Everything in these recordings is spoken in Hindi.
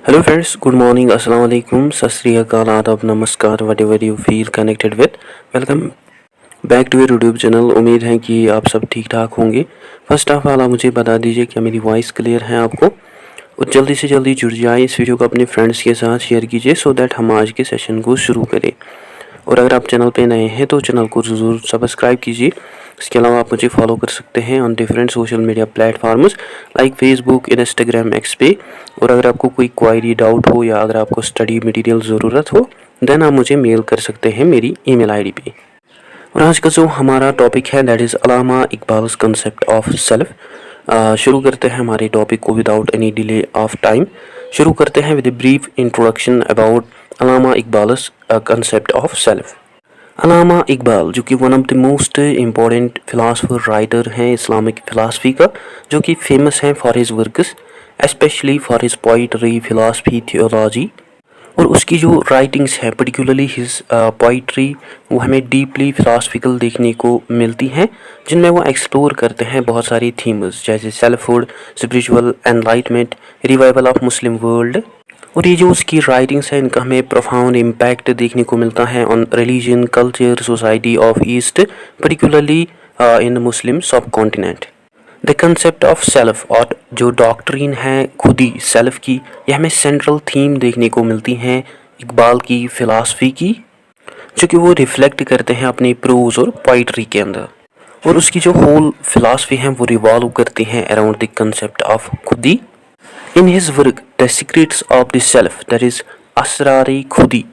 Hello friends, good morning, assalamu alaikum, sat sri akal, adab, namaskar, whatever you feel connected with. Welcome back to your YouTube channel. उम्मीद है कि आप सब ठीक ठाक होंगे। फर्स्ट ऑफ ऑल आप मुझे बता दीजिए क्या मेरी वॉइस क्लियर है आपको, और जल्दी से जल्दी जुड़ जाए, इस वीडियो को अपने फ्रेंड्स के साथ शेयर कीजिए सो दैट हम आज के सेशन को शुरू करें। और अगर आप चैनल पे नए हैं तो चैनल को ज़रूर सब्सक्राइब कीजिए। इसके अलावा आप मुझे फॉलो कर सकते हैं on different social media platforms like Facebook, Instagram, x पे। और अगर आपको कोई क्वायरी, डाउट हो या अगर आपको स्टडी मटेरियल ज़रूरत हो देन आप मुझे मेल कर सकते हैं मेरी ईमेल आईडी पे। और आज का जो हमारा टॉपिक है that is Allama Iqbal's concept of self. शुरू करते हैं हमारे टॉपिक को without any delay of time. शुरू करते हैं with a brief introduction about Allama Iqbal's concept of self. Allama Iqbal जो कि one of the most important philosopher writer हैं इस्लामिक फ़िलासफ़ी का, जो कि फेमस हैं for his works, specially for his poetry, philosophy, theology. और उसकी जो राइटिंग्स हैं पर्टिकुलरली हिज पोइट्री वो हमें डीपली फ़िलासफ़िकल देखने को मिलती हैं, जिनमें वो एक्सप्लोर करते हैं बहुत सारी थीम्स जैसे selfhood, spiritual enlightenment, revival of Muslim world. और ये जो उसकी राइटिंग्स हैं इनका हमें प्रोफाउंड इम्पैक्ट देखने को मिलता है on religion, culture, society of East, particularly in Muslim subcontinent. The concept of self और जो डॉक्ट्रिन है खुदी सेल्फ की, ये हमें सेंट्रल थीम देखने को मिलती हैं इकबाल की फ़िलासफ़ी की, जो कि वो रिफ्लेक्ट करते हैं अपनी प्रोज और पोइट्री के अंदर। और उसकी जो होल फ़िलासफ़ी है वो रिवॉल्व करती हैं around the concept of khudi. In his work the secrets of the self that is Asrar Khudi,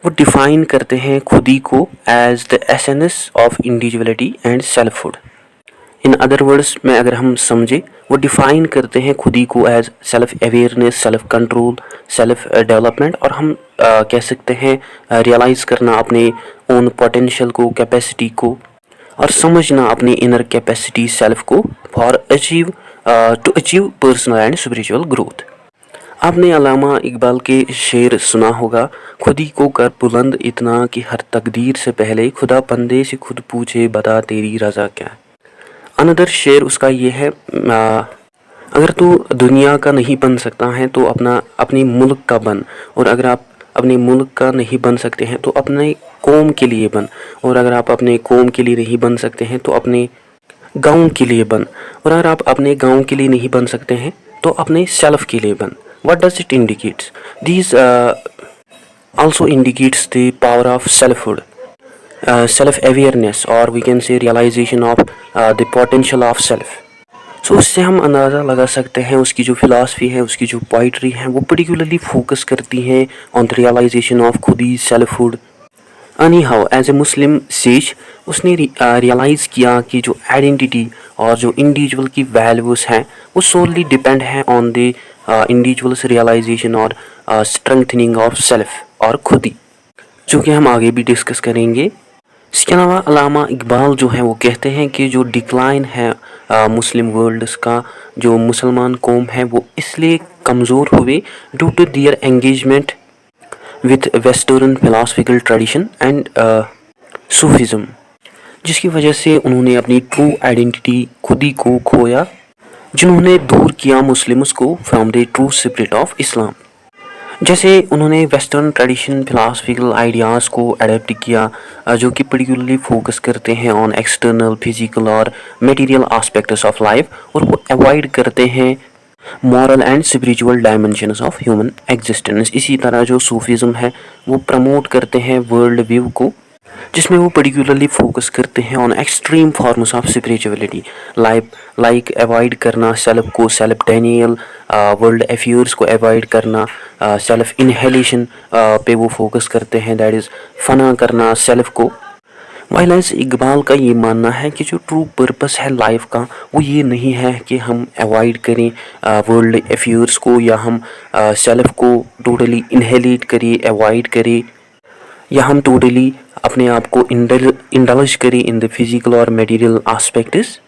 वो डिफ़ाइन करते हैं खुदी को as the essence of individuality and selfhood. In other words में अगर हम समझें, वो डिफ़ाइन करते हैं खुदी को as self awareness, self control, self development, और हम कह सकते हैं रियलाइज़ करना अपने ओन पोटेंशियल को, कैपेसिटी को, और समझना अपनी इनर कैपेसिटी सेल्फ को for achieve to achieve personal and spiritual growth. आपने अल्लामा इकबाल के शेर सुना होगा, खुदी को कर बुलंद इतना कि हर तकदीर से पहले खुदा बंदे से खुद पूछे बता तेरी रज़ा क्या है। अनदर शेर उसका ये है, अगर तू दुनिया का नहीं बन सकता है तो अपने मुल्क का बन, और अगर आप अपने मुल्क का नहीं बन सकते हैं तो अपने कौम के लिए बन, और अगर आप अपने कौम के लिए नहीं बन सकते हैं तो अपने गांव के लिए बन, और अगर आप अपने गांव के लिए नहीं बन सकते हैं तो अपने सेल्फ के लिए बन। What does it indicates? This also indicates the power of selfhood, self-awareness, or we can say realization of the potential of self. सो उससे हम अंदाज़ा लगा सकते हैं उसकी जो फ़िलासफ़ी है, उसकी जो पोइट्री है वो पर्टिकुलरली फोकस करती हैं ऑन द रियलाइजेशन ऑफ खुदी selfhood. Anyhow as a Muslim sage उसने रियलाइज़ किया कि जो आइडेंटिटी और जो इंडिविजुअल की वैल्यूज़ हैं वो सोलली डिपेंड हैं ऑन द इंडिविजुअल्स रियलाइजेशन और स्ट्रेंथनिंग ऑफ सेल्फ और खुदी, जो कि हम आगे भी डिस्कस करेंगे। इसके अलावा अल्लामा इकबाल जो है वो कहते हैं कि जो डिक्लाइन है मुस्लिम वर्ल्ड्स का, जो मुसलमान कौम है वो इसलिए कमज़ोर हुए due to their engagement with western philosophical tradition and Sufism, जिसकी वजह से उन्होंने अपनी ट्रू आइडेंटिटी खुदी को खोया, जिन्होंने दूर किया मुस्लिम्स को from the true spirit of Islam. जैसे उन्होंने वेस्टर्न ट्रेडिशन फिलासफिकल आइडियाज़ को अडेप्ट किया, जो कि पर्टिकुलरली फोकस करते हैं ऑन एक्सटर्नल, फिजिकल और मटेरियल एस्पेक्ट्स ऑफ लाइफ, और वो अवॉइड करते हैं moral and spiritual dimensions of human existence. इसी तरह जो सूफिज़म है वो प्रमोट करते हैं वर्ल्ड व्यू को, जिसमें वो पर्टिकुलरली फोकस करते हैं on extreme forms of spirituality, like avoid करना सेल्फ को, सेल्फ डेनियल, वर्ल्ड अफेयर्स को अवॉइड करना, सेल्फ इनहेलेशन पे वो फोकस करते हैं, दैट इज़ फना करना सेल्फ को। वाइलेंस इकबाल का ये मानना है कि जो ट्रू पर्पस है लाइफ का वो ये नहीं है कि हम अवॉइड करें वर्ल्ड अफेयर्स को, या हम सेल्फ को टोटली इनहेलेट करें, अवॉइड करें, या हम टोटली अपने आप को इंडल्ज करें इन द फिजिकल और मटेरियल एस्पेक्ट्स।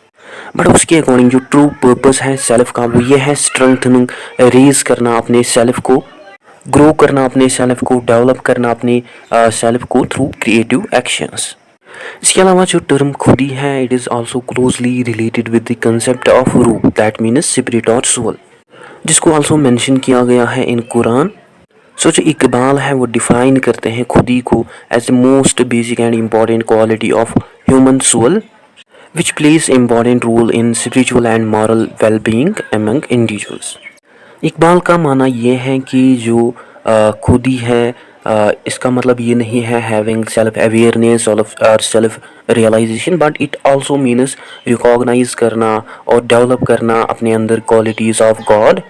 बट उसके अकॉर्डिंग जो ट्रू पर्पस है सेल्फ का वो ये है स्ट्रेंथनिंग, रेज करना अपने सेल्फ को, ग्रो करना अपने सेल्फ को, डेवलप करना अपने सेल्फ को थ्रू क्रिएटिव एक्शंस। इसके अलावा जो टर्म खुदी है it is also closely related with the concept of रूह, दैट मीन्स स्पिरिट और सोल। जिसको आल्सो मेंशन किया गया है इन कुरान। सो जो इकबाल है वो डिफाइन करते हैं खुदी को as the most basic and important quality of human soul which plays important role in spiritual and moral well-being among individuals। Iqbal का मानना ये है कि जो खुदी है इसका मतलब ये नहीं है हैविंग सेल्फ अवेयरनेस और self realisation, but it also means recognise करना और डेवलप करना अपने अंदर क्वालिटीज़ ऑफ गॉड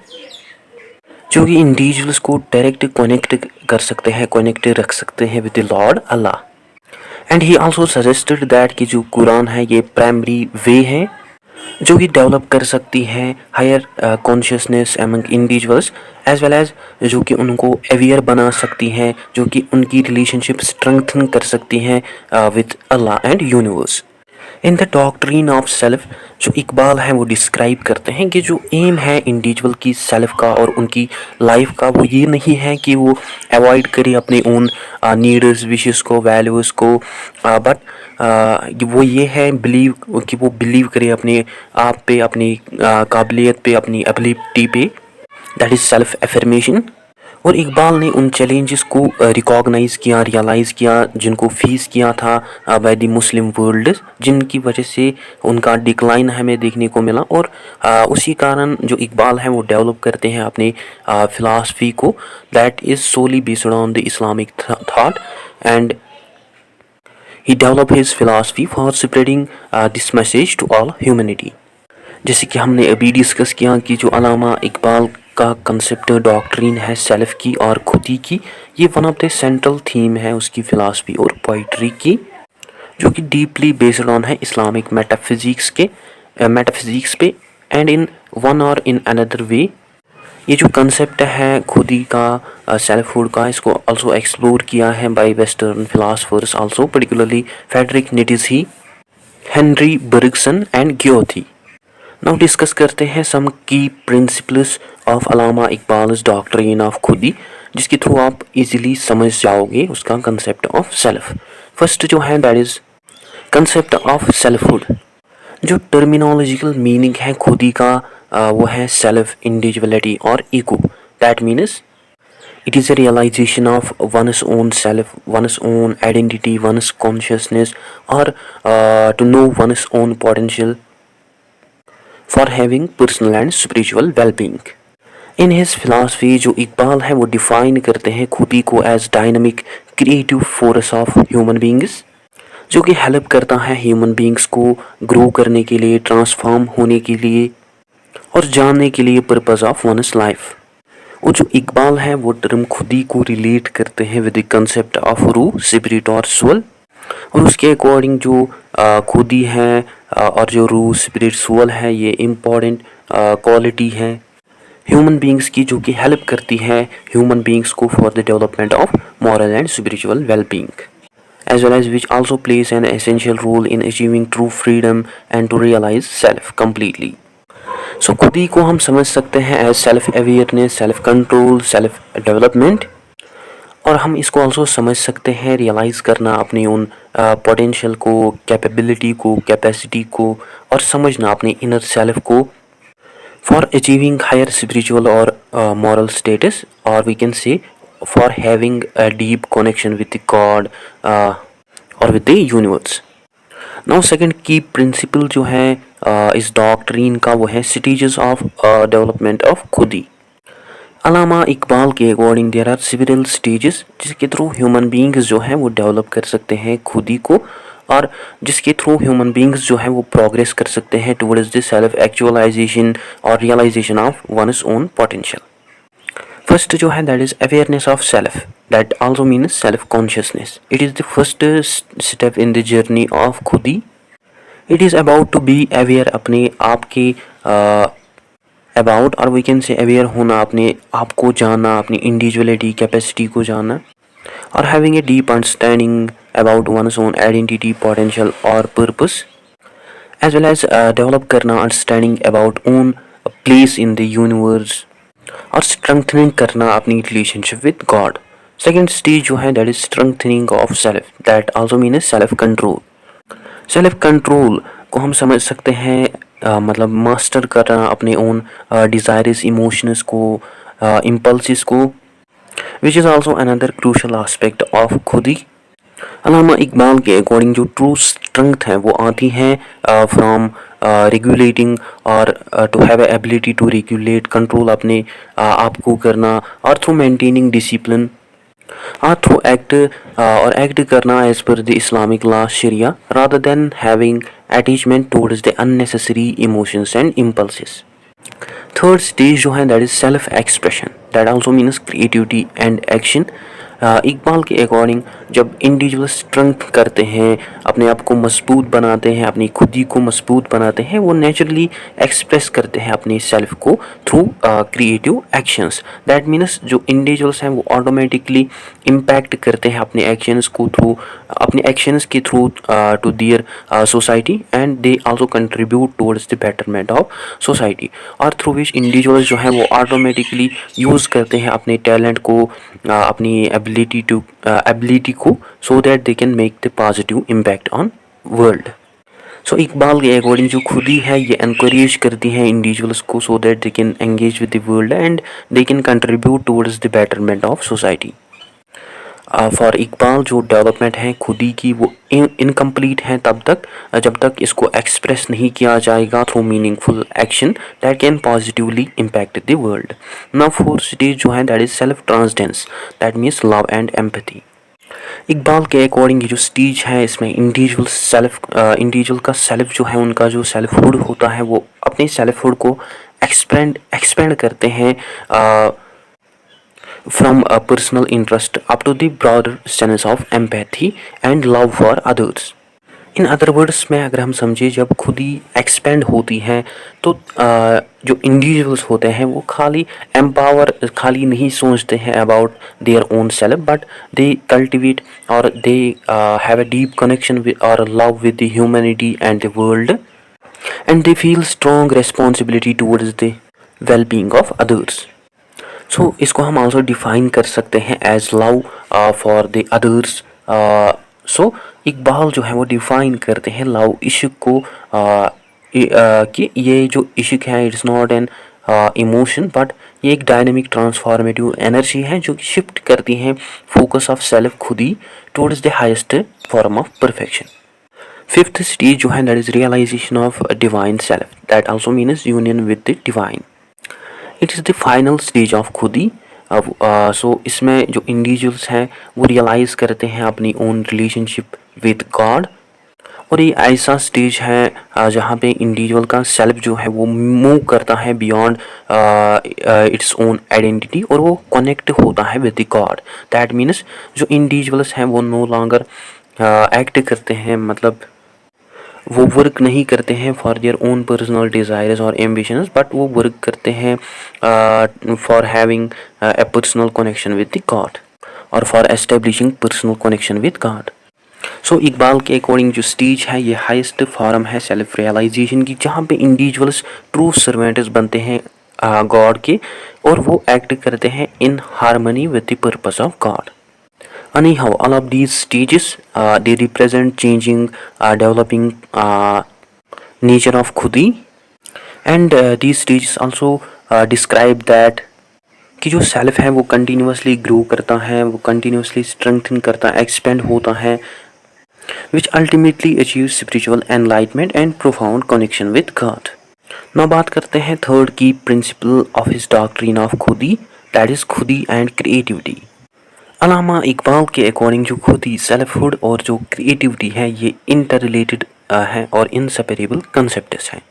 जो कि इंडिविजुअल्स को डायरेक्ट कनेक्ट कर सकते हैं, कनेक्ट रख सकते हैं with the Lord Allah. And he also suggested that कि जो कुरान है ये प्राइमरी वे है जो कि डेवलप कर सकती है higher consciousness among individuals as well as जो कि उनको अवेयर बना सकती है, जो कि उनकी रिलेशनशिप स्ट्रेंथन कर सकती हैं with Allah and universe. In the doctrine of self जो इकबाल है वो डिस्क्राइब करते हैं कि जो एम है इंडिविजुअल की सेल्फ का और उनकी लाइफ का वो ये नहीं है कि वो अवॉइड करे अपने ओन नीड्स विशेस को वैल्यूज़ को, बट वो ये है बिलीव कि वो बिलीव करे अपने आप पे, अपनी काबिलियत पे, अपनी एबिलिटी पे, दैट इज़ सेल्फ एफर्मेशन। और इकबाल ने उन चैलेंजेस को रिकॉग्नाइज़ किया, रियलाइज़ किया जिनको फेस किया था बाय द मुस्लिम वर्ल्ड, जिनकी वजह से उनका डिक्लाइन हमें देखने को मिला। और उसी कारण जो इकबाल है वो डेवलप करते हैं अपने फ़िलासफ़ी को that is solely based on the Islamic thought, and he develop his philosophy for spreading this message to all humanity. जैसे कि हमने अभी डिस्कस किया कि जो अल्लामा इकबाल का कंसेप्ट डॉक्ट्रिन है सेल्फ की और खुदी की, ये one of the central theme है उसकी फ़िलासफ़ी और पोइट्री की, जो कि डीपली बेस्ड ऑन है इस्लामिक मेटाफिज़िक्स पे एंड इन वन और इन अनदर वे। ये जो कंसेप्ट है खुदी का सेल्फहुड का, इसको आल्सो एक्सप्लोर किया है by western philosophers also, particularly Friedrich Nietzsche, Henri Bergson and Goethe. Now discuss करते हैं some key principles of Allama Iqbal's doctrine of khudi, जिसके थ्रू आप इजीली समझ जाओगे उसका कंसेप्ट ऑफ सेल्फ। फर्स्ट जो है that is concept of selfhood. जो टर्मिनोलॉजिकल मीनिंग है खुदी का वो है सेल्फ, इंडिविजुअलिटी और ego. That means it is a realisation of one's own self, one's own identity, one's consciousness, और to know one's own potential for having personal and spiritual well-being। In his philosophy जो इकबाल है वो डिफाइन करते हैं खुदी को as dynamic creative force of human beings, जो कि हेल्प करता है ह्यूमन बींग्स को ग्रो करने के लिए, ट्रांसफॉर्म होने के लिए और जानने के लिए पर्पज़ ऑफ वनस लाइफ। और जो इकबाल है वो टर्म खुदी को रिलेट करते हैं विद द कंसेप्ट ऑफ रूह, स्पिरिट और सोल, और उसके अकॉर्डिंग जो खुदी है और जो रूह, स्पिरिट, सोल है ये इम्पॉर्टेंट क्वालिटी है ह्यूमन बींग्स की, जो कि हेल्प करती है ह्यूमन बींग्स को for the development of moral and spiritual well being, as well as which also plays an essential role in achieving true freedom and to realize self completely। So खुदी को हम समझ सकते हैं as self awareness, self control, self development, और हम इसको ऑल्सो समझ सकते हैं रियलाइज़ करना अपनी उन पोटेंशियल को, कैपेबिलिटी को, कैपेसिटी को, और समझना अपने इनर सेल्फ को फॉर अचीविंग हायर स्पिरिचुअल और मॉरल स्टेटस, और we can say for having a deep connection with God और with the universe. Now second key principle जो है इस डॉक्ट्रीन का वो है स्टेजेस ऑफ डेवलपमेंट ऑफ खुदी। अल्लामा इकबाल के according there are several stages जिसके थ्रू ह्यूमन बींग्स जो हैं वो डेवलप कर सकते हैं खुदी को, और जिसके थ्रू ह्यूमन बींग्स जो हैं वो प्रोग्रेस कर सकते हैं टुवर्ड्स द सेल्फ एक्चुअलाइजेशन और realisation of one's own potential. First जो है that is awareness of self, that also means self consciousness. It is the first step in the journey of khudi. It is about to be aware अपने आप के अबाउट, और वी कैन से अवेयर होना, अपने आप को जानना, अपनी इंडिविजुअलिटी, कैपेसिटी को जानना, और having a deep understanding about one's own identity, potential और purpose, as well as develop करना understanding about own place in the universe, और स्ट्रेंथनिंग करना अपनी relationship with God. Second stage जो है that is strengthening of self, that also means self control. Self control को हम समझ सकते हैं मतलब मास्टर करना अपने ओन डिज़ायर्स इमोशंस को, इम्पल्सिस को, which is also another crucial aspect of खुदी। अलामा इकबाल के अकॉर्डिंग जो ट्रू स्ट्रेंथ है वो आती है फ्रॉम रेगुलेटिंग और to have ability to regulate, control अपने आप को करना, और थ्रू मेंटेनिंग डिसिप्लिन, और थ्रू एक्ट और एक्ट करना as per the Islamic law शरिया rather than having attachment towards the unnecessary emotions and impulses. Third stage जो है that is self expression, that also means creativity and action. Iqbal के अकॉर्डिंग जब इंडिविजुअल स्ट्रेंथ करते हैं, अपने आप को मजबूत बनाते हैं, अपनी खुदी को मजबूत बनाते हैं, वो नेचुरली एक्सप्रेस करते हैं अपने सेल्फ को through creative actions. That means जो इंडिविजुअल्स हैं वो ऑटोमेटिकली इम्पैक्ट करते हैं अपने एक्शंस को थ्रू, अपने एक्शंस के through to their society, and they also contribute towards the betterment of society, और थ्रू विच इंडिविजुअल्स जो हैं वो ऑटोमेटिकली यूज़ करते हैं अपने टैलेंट को, अपनी एबिलिटी को, so that they can make the positive impact on world. So Iqbal के अकॉर्डिंग जो खुदी है ये इनक्रेज करती हैं इंडिविजुअल्स को, so that they can engage with the world and they can contribute towards the betterment of society. For Iqbal जो डेवलपमेंट है खुदी की वो इनकम्प्लीट है तब तक जब तक इसको एक्सप्रेस नहीं किया जाएगा through meaningful action that can positively impact the world. Now fourth stage जो है that is self ट्रांसडेंस, that means love and empathy. Iqbal के अकॉर्डिंग ये जो स्टेज है इसमें इंडिविजुअल का सेल्फ जो है, उनका जो सेल्फहुड होता है वो अपने सेल्फहुड को एक्सपेंड करते हैं from a personal interest up to the broader sense of empathy and love for others. In other words में अगर हम समझे जब खुदी एक्सपेंड होती हैं तो जो इंडिविजुअल्स होते हैं वो खाली नहीं सोचते हैं about their own self, but they cultivate और they have a deep connection with और love with the humanity and the world, and they feel strong responsibility towards the well being of others. So इसको हम आल्सो डिफाइन कर सकते हैं as love for the others. So Iqbal जो है वो डिफाइन करते हैं लव इश्क को कि ये जो इश्क है it's not an emotion, but ये एक डायनेमिक ट्रांसफॉर्मेटिव एनर्जी है जो शिफ्ट करती है फोकस ऑफ सेल्फ खुदी towards the highest form of perfection. Fifth stage जो है that is realisation of divine self, that also means union with the divine. It is the final stage of खुदी। अब सो इसमें जो इंडिविजुअल्स हैं वो रियलाइज़ करते हैं अपनी ओन रिलेशनशिप विद गॉड, और ये ऐसा स्टेज है जहाँ पे इंडिविजुअल का सेल्फ जो है वो मूव करता है बियॉन्ड इट्स ओन आइडेंटिटी और वो कनेक्ट होता है with the God. That means जो इंडिविजुअल्स हैं वो नो लॉन्गर एक्ट करते हैं, मतलब वो वर्क नहीं करते हैं for their own personal desires और एम्बिशंस, बट वो वर्क करते हैं for having a personal connection with the God और for establishing personal connection with God. So Iqbal के अकॉर्डिंग जो स्टेज है ये हाईएस्ट फॉर्म है सेल्फ रियलाइजेशन की, जहाँ पे इंडिविजुअल्स ट्रू सर्वेंट्स बनते हैं गॉड के और वो एक्ट करते हैं in harmony with the purpose of God. Anyhow, all of these stages they represent changing, developing nature of khudi, and these stages also describe that कि जो सेल्फ है वो कंटिन्यूसली ग्रो करता है, वो कंटिन्यूसली स्ट्रेंथन करता है, एक्सपेंड होता है, which ultimately achieves spiritual enlightenment and profound connection with God. now बात करते हैं थर्ड की principle of his doctrine of खुदी, दैट इज खुदी एंड क्रिएटिविटी। अल्लामा इकबाल के अकॉर्डिंग जो खुदी, सेल्फहुड और जो क्रिएटिविटी है ये इंटर रिलेटेड है और इनसेपरेबल कंसेप्ट्स हैं।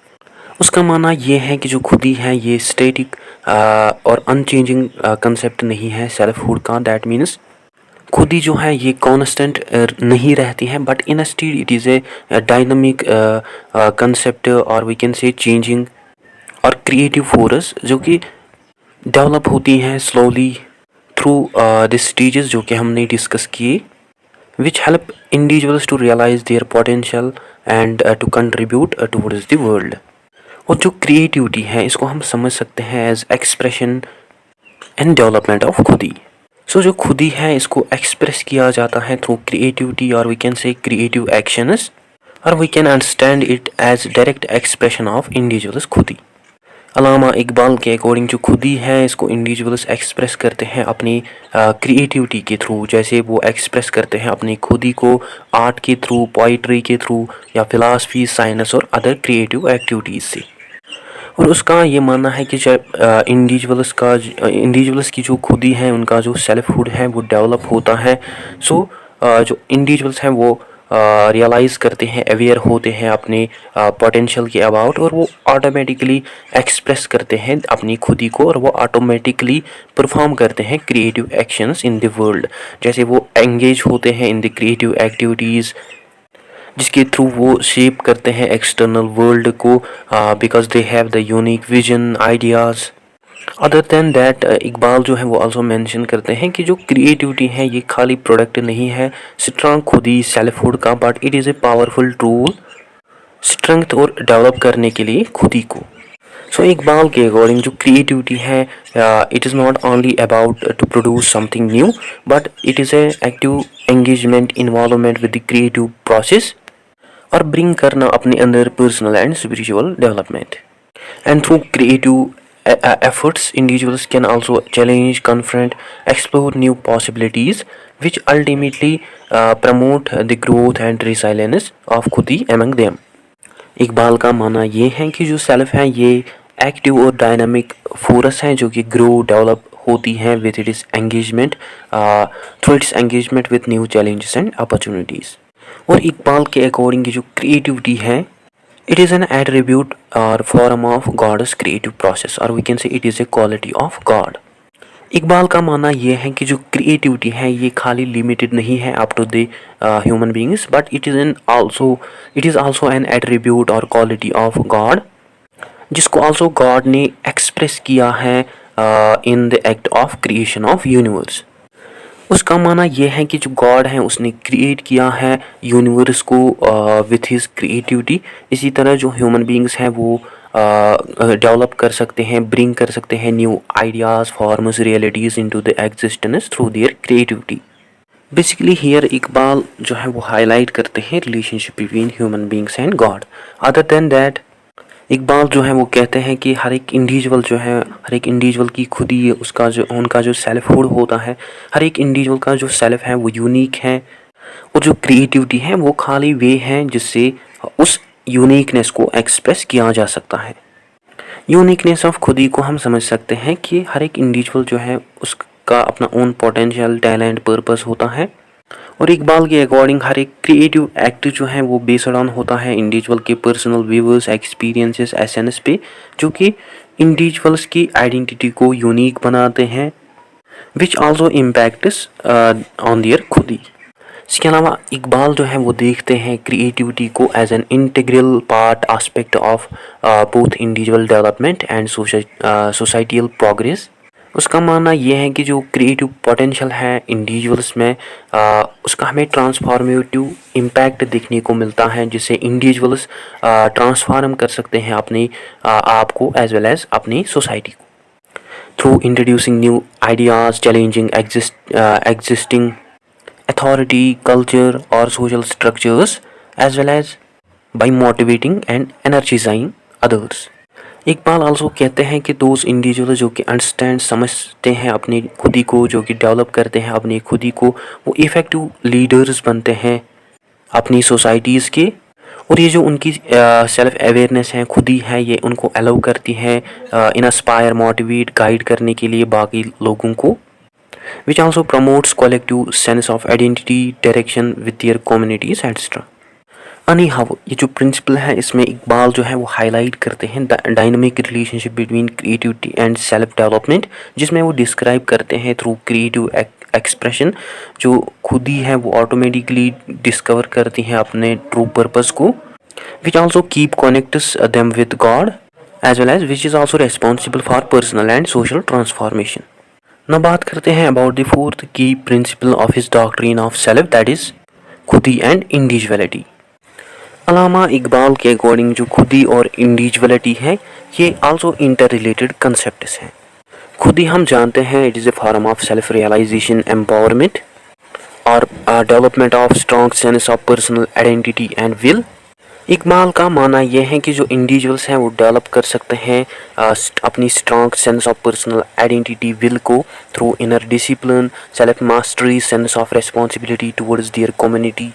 उसका माना ये है कि जो खुदी है ये स्टैटिक और अनचेंजिंग कंसेप्ट नहीं है सेल्फहुड का। दैट मीन्स खुदी जो है ये कांस्टेंट नहीं रहती है, but instead it is a dynamic concept और वी कैन से चेंजिंग और क्रिएटिव फोर्स जो कि डेवलप होती हैं स्लोली थ्रू दिस स्टेजेस जो कि हमने डिस्कस किए, which help individuals to realise their potential and to contribute towards the world. और जो क्रिएटिविटी है इसको हम समझ सकते हैं as expression and development of खुदी। सो जो खुदी है इसको एक्सप्रेस किया जाता है थ्रू क्रिएटिविटी और we can say creative actions. और we can understand it as direct expression of individual's खुदी। अलामा इकबाल के अकॉर्डिंग जो खुदी है इसको इंडिविजुअल्स एक्सप्रेस करते हैं अपनी क्रिएटिविटी के थ्रू, जैसे वो एक्सप्रेस करते हैं अपनी खुदी को आर्ट के थ्रू, पोइट्री के थ्रू या फिलासफी, साइंस और अदर क्रिएटिव एक्टिविटीज़ से। और उसका ये मानना है कि जब इंडिविजुअल्स की जो खुदी है, उनका जो सेल्फहुड है वो डेवलप होता है। सो जो इंडिविजुअल्स हैं वो रियलाइज़ करते हैं, अवेयर होते हैं अपने पोटेंशियल के अबाउट, और वो ऑटोमेटिकली एक्सप्रेस करते हैं अपनी खुदी को, और वो ऑटोमेटिकली परफॉर्म करते हैं creative actions in the world. जैसे वो एंगेज होते हैं इन द क्रिएटिव एक्टिविटीज़, जिसके थ्रू वो शेप करते हैं एक्सटर्नल वर्ल्ड को, because they have the unique vision, ideas. Other than that Iqbal जो है वो आल्सो मेंशन करते हैं कि जो क्रिएटिविटी है ये खाली प्रोडक्ट नहीं है स्ट्रॉन्ग खुदी सेल्फहुड का, but it is a powerful tool strength और डेवलप करने के लिए खुदी को। सो इकबाल के अकॉर्डिंग जो क्रिएटिविटी है, it is not only about to produce something new, but it is a active engagement, involvement with the creative process, और ब्रिंग करना अपने अंदर personal and spiritual development. And through creative efforts, individuals can also challenge, confront, explore new possibilities, which ultimately promote the growth and resilience of खुदी among them। इकबाल का मानना ये है कि जो सेल्फ है ये एक्टिव और डायनामिक फोर्स है जो कि ग्रो, डेवलप होती है with its engagement, through it's engagement with new challenges and opportunities. और इकबाल के अकॉर्डिंग जो क्रिएटिविटी है, it is an attribute or form of God's creative process, or we can say it is a quality of God। Iqbal का मानना यह है कि जो क्रिएटिविटी है ये खाली लिमिटेड नहीं है up to the human beings, but it is also an attribute और क्वालिटी ऑफ गॉड, जिसको आल्सो गॉड ने एक्सप्रेस किया है in the act of creation of universe. उसका मानना यह है कि जो गॉड है उसने क्रिएट किया है यूनिवर्स को विथ हिज क्रिएटिविटी। इसी तरह जो ह्यूमन बीइंग्स हैं वो डेवलप कर सकते हैं, ब्रिंग कर सकते हैं new ideas, forms, realities into the existence through their creativity. Basically here Iqbal जो है वो हाईलाइट करते हैं relationship between human beings and God. Other than that Iqbal जो है वो कहते हैं कि हर एक इंडिविजुअल की खुदी उनका जो सेल्फहुड होता है, हर एक इंडिविजुअल का जो सेल्फ है वो यूनिक है, और जो क्रिएटिविटी है वो खाली वे है जिससे उस यूनिकनेस को एक्सप्रेस किया जा सकता है। यूनिकनेस ऑफ खुदी को हम समझ सकते हैं कि हर एक इंडिविजुअल जो है उसका अपना ओन पोटेंशियल, टैलेंट, पर्पस होता है, और इकबाल के अकॉर्डिंग हर एक क्रिएटिव एक्ट जो है वो बेस्ड ऑन होता है इंडिविजुअल के पर्सनल व्यूज़, एक्सपीरियंसेस, एसेंस पे, जो कि इंडिविजुअल्स की आइडेंटिटी को यूनिक बनाते हैं, which also impacts on their खुदी। इसके अलावा इकबाल जो है वो देखते हैं क्रिएटिविटी को as an integral part aspect of both individual development and societal progress. उसका मानना यह है कि जो क्रिएटिव पोटेंशियल है इंडिविजुअल्स में, उसका हमें ट्रांसफॉर्मेटिव इम्पैक्ट देखने को मिलता है, जिससे इंडिविजुअल्स ट्रांसफॉर्म कर सकते हैं अपने आप को एज वेल एज अपनी सोसाइटी को, through introducing new ideas, challenging existing authority, culture or social structures, as well as by motivating and energizing others। Iqbal also कहते हैं कि दोज इंडिविजुअल जो कि अंडरस्टैंड, समझते हैं अपनी खुदी को, जो कि डेवलप करते हैं अपनी खुदी को, वो इफ़ेक्टिव लीडर्स बनते हैं अपनी सोसाइटीज़ के। और ये जो उनकी सेल्फ अवेयरनेस है, खुदी है, ये उनको अलाउ करती है इंस्पायर, मोटिवेट, गाइड करने के लिए बाकी लोगों को, which also promotes collective sense of identity, direction with their communities etc। anyhow ये जो प्रिंसिपल है इसमें इकबाल जो है वो हाईलाइट करते हैं dynamic relationship between creativity and self development, जिसमें वो डिस्क्राइब करते हैं थ्रू क्रिएटिव एक्सप्रेशन। जो खुदी है वो ऑटोमेटिकली डिस्कवर करती हैं अपने ट्रू पर्पस को, which also keep connects them with God as well as which is also responsible for personal and social transformation। ना बात करते हैं अबाउट द फोर्थ की principle of his doctrine of self, that is खुदी एंड इंडिविजुअलिटी। अलामा इकबाल के अकॉर्डिंग जो खुदी और इंडिविजुअलिटी है ये आल्सो इंटर रिलेटेड कंसेप्ट्स हैं। खुदी हम जानते हैं it is a form of self realisation, empowerment और development of strong sense of personal identity and will. Iqbal का मानना यह है कि जो इंडिविजुअल्स हैं वो डेवलप कर सकते हैं अपनी strong sense of personal identity will को through inner discipline, self mastery, sense of responsibility towards their community.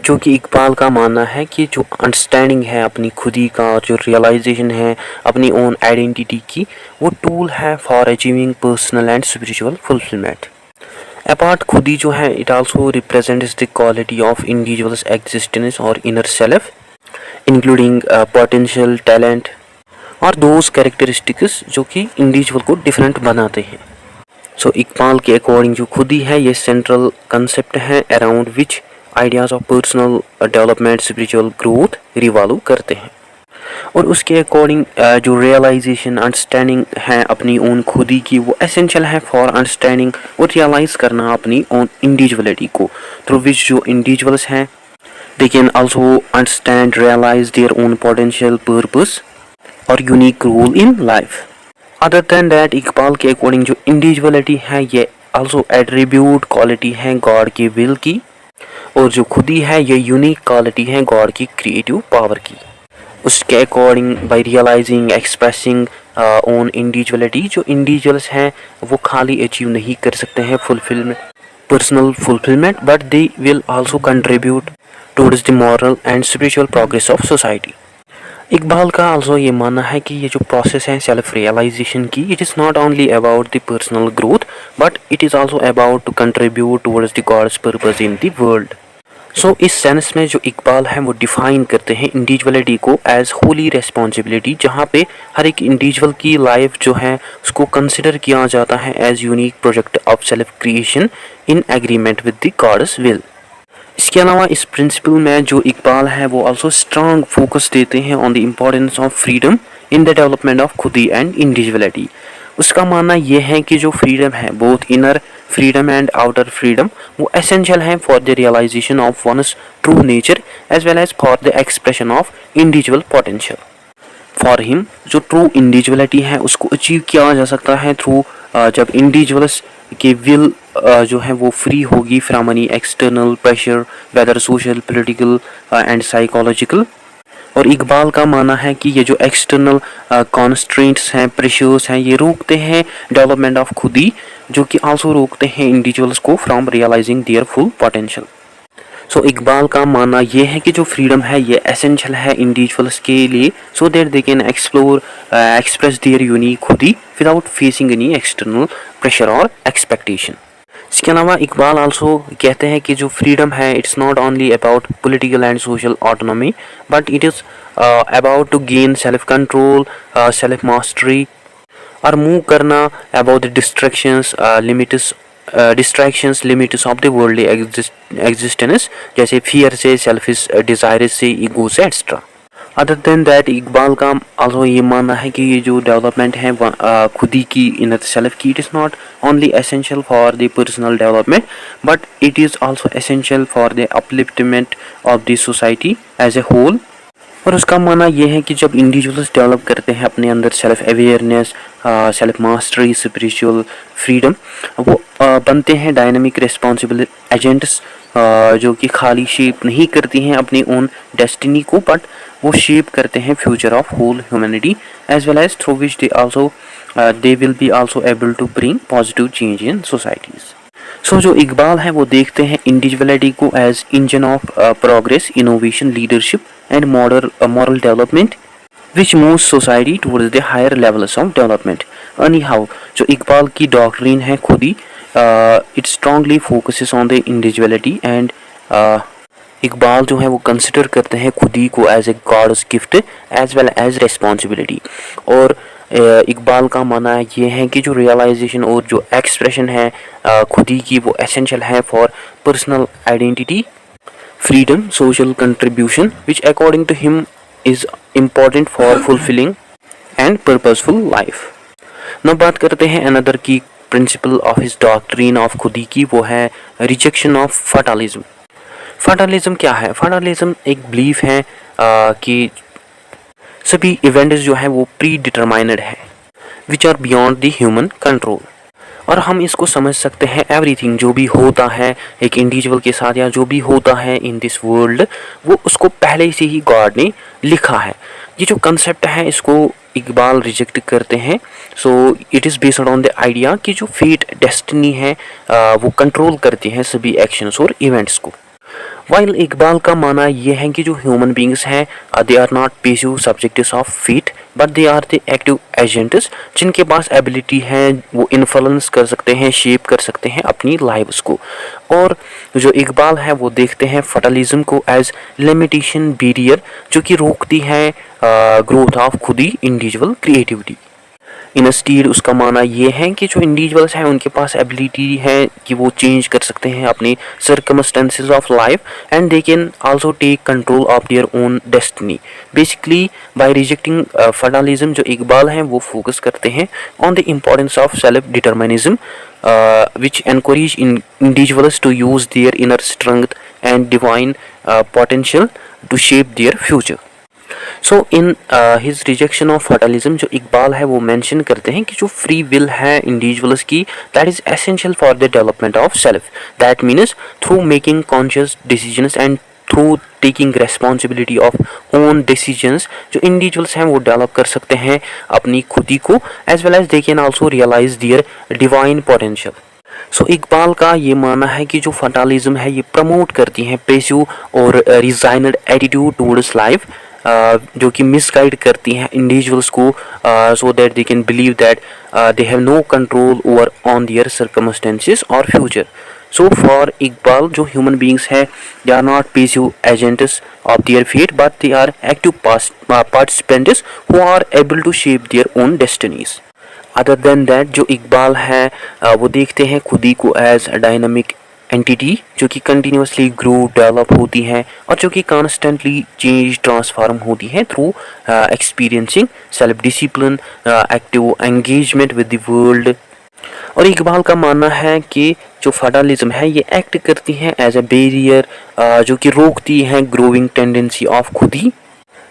जो कि इकबाल का मानना है कि जो अंडरस्टैंडिंग है अपनी खुदी का और जो रियलाइजेशन है अपनी ओन आइडेंटिटी की, वो टूल है for achieving personal and spiritual fulfilment. Apart खुदी जो है, it also represents the quality of individual's existence और inner self including potential, talent और दोज कैरेक्टरिस्टिक्स जो कि इंडिविजुअल को डिफरेंट बनाते हैं। सो इकबाल के अकॉर्डिंग जो खुदी है ये सेंट्रल कंसेप्ट है around which ideas of personal development, spiritual growth revolve करते हैं। और उसके अकॉर्डिंग जो रियलाइजेशन, अंडरस्टैंडिंग है अपनी ओन खुदी की, वो एसेंशियल है फॉर अंडरस्टैंडिंग और रियलाइज करना अपनी ओन इंडिविजुअलिटी को, थ्रू विच जो इंडिविजुअल्स हैं they can also understand, realise their own potential, purpose और unique role in life. Other than that, Iqbal के अकॉर्डिंग जो इंडिविजुअलिटी है ये आल्सो एट्रीब्यूट क्वालिटी है गॉड की विल की, और जो खुदी है ये यूनिक क्वालिटी है गॉड की क्रिएटिव पावर की। उसके according by realising, expressing own individuality, जो इंडिविजुअल्स हैं वो खाली अचीव नहीं कर सकते हैं fulfilment, personal fulfilment, but they will also contribute towards the moral and spiritual progress of society. Iqbal का आल्सो ये मानना है कि ये जो प्रोसेस है सेल्फ रियलाइजेशन की, it is not only about the personal growth but it is also about to contribute towards the God's purpose in the world. So इस सेंस में जो इकबाल है वो डिफाइन करते हैं इंडिविजुअलिटी को एज होली रेस्पॉन्सिबिलिटी, जहाँ पे हर एक इंडिविजुअल की लाइफ जो है उसको कंसिडर किया जाता है as unique project of self creation in agreement with the God's will. इसके अलावा इस प्रिंसिपल में जो इकबाल है वो आल्सो स्ट्रॉन्ग फोकस देते हैं on the importance of freedom in the development of खुदी एंड इंडिविजुअलिटी। उसका मानना यह है कि जो फ्रीडम है, both inner freedom and outer freedom, वो एसेंशियल है for the realisation of one's true nature as well as for the expression of individual potential. For him जो ट्रू इंडिविजुअलिटी है उसको अचीव किया जा सकता है थ्रू जब इंडिविजुअल्स की विल जो है वो फ्री होगी from any external pressure, whether social, political and psychological. और इकबाल का मानना है कि ये जो एक्सटर्नल कॉन्स्ट्रेंट्स हैं, प्रेशर्स हैं, ये रोकते हैं डेवलपमेंट ऑफ खुदी, जो कि आल्सो रोकते हैं इंडिविजुअल्स को from realising their full potential. So Iqbal का मानना ये है कि जो फ्रीडम है ये एसेंशियल है इंडिविजुअल्स के लिए, so that they can explore, express their unique खुदी without facing any external pressure और एक्सपेक्टेशन। इसके अलावा इकबाल आल्सो कहते हैं कि जो फ्रीडम है it's not only about political and social autonomy but it is about to gain self control, self mastery और मूव करना about the distractions, limits of the worldly existence, जैसे फियर से, सेल्फिश डिजायर्स से, ईगो से extra. Other than that, Iqbal का आल्सो ये मानना है कि ये जो डेवलपमेंट है खुदी की, इनर सेल्फ की, it is not only essential for the personal development but it is also essential for the upliftment of the society as a whole. और उसका मानना यह है कि जब इंडिविजुअल्स डेवलप करते हैं अपने अंदर self awareness, self mastery, spiritual freedom, वो बनते हैं डायनामिक रिस्पॉन्सिबल एजेंट्स, जो कि खाली शेप नहीं करती हैं अपनी ओन डेस्टिनी को बट वो शेप करते हैं future of whole humanity as well as through which they will be also able to bring positive change in societies. So जो इकबाल है वो देखते हैं इंडिविजुअलिटी को as engine of progress, innovation, leadership and moral development which moves society towards the higher levels of development. Anyhow, जो इकबाल की डॉक्ट्रिन है खुदी, it strongly focuses on the individuality and Iqbal जो है वो कंसिडर करते हैं खुदी को as a God's gift as well as responsibility. और इकबाल का मानना ये है कि जो रियलाइजेशन और जो एक्सप्रेशन है खुदी की, वो एसेंशियल है for personal identity, freedom, social contribution, which according to him is important for fulfilling and purposeful life. Now बात करते हैं another key principle of his doctrine of खुदी की, वो है rejection of fatalism. fatalism क्या है? fatalism एक belief है कि सभी events जो है वो predetermined है, which are beyond the human control. और हम इसको समझ सकते हैं एवरीथिंग जो भी होता है एक इंडिविजुअल के साथ या जो भी होता है इन दिस वर्ल्ड, वो उसको पहले से ही गॉड ने लिखा है। ये जो कंसेप्ट है इसको इकबाल रिजेक्ट करते हैं। So it is based on the idea कि जो फेट डेस्टिनी है वो कंट्रोल करती है सभी एक्शंस और इवेंट्स को। वाइल इकबाल का मानना यह है कि जो ह्यूमन बींग्स हैं they are not passive subjects of fate but they are the active agents, जिनके पास एबिलिटी है वो इन्फ्लुएंस कर सकते हैं, शेप कर सकते हैं अपनी लाइव्स को। और जो इकबाल है वो देखते हैं फटलिज्म को एज लिमिटेशन बैरियर, जो कि रोकती है ग्रोथ ऑफ खुद ही इंडिविजुअल क्रिएटिविटी। इंस्टीड उसका मानना ये है कि जो इंडिविजुअल्स हैं उनके पास एबिलिटी है कि वो चेंज कर सकते हैं अपने circumstances of life and they can also take control of their own destiny. Basically by rejecting fatalism जो इकबाल हैं वो फोकस करते हैं on the importance of self determinism which encourage individuals to use their inner strength and divine potential to shape their future. So in his rejection of fatalism जो इकबाल है वो मेंशन करते हैं कि जो फ्री विल है इंडिविजुअल्स की that is essential for the development of self, that means through making conscious decisions and through taking responsibility of own decisions जो इंडिविजुअल्स हैं वो डेवलप कर सकते हैं अपनी खुदी को, as well as they can also realise their divine potential. So Iqbal का ये मानना है कि जो फटालिज्म है ये प्रमोट करती है पेसिव और रिजाइनड एटीट्यूड टूवर्ड्स लाइफ, जो कि मिसगाइड करती हैं इंडिविजुअल्स को so that they can believe that they have no control over on their circumstances और फ्यूचर। सो फॉर इकबाल जो ह्यूमन बींग्स है they are not passive agents of their fate but they are active participants who are able to shape their own destinies. Other than that जो इकबाल है वो देखते हैं खुदी को एज डायनामिक एंटिटी जो कि कंटिन्यूसली ग्रो डेवलप होती है और जो कि कॉन्स्टेंटली चेंज ट्रांसफॉर्म होती है through experiencing self discipline active engagement with the world. और इकबाल का मानना है कि जो फटालिज्म है ये एक्ट करती है एज अ बैरियर जो कि रोकती है ग्रोइंग टेंडेंसी ऑफ खुद ही।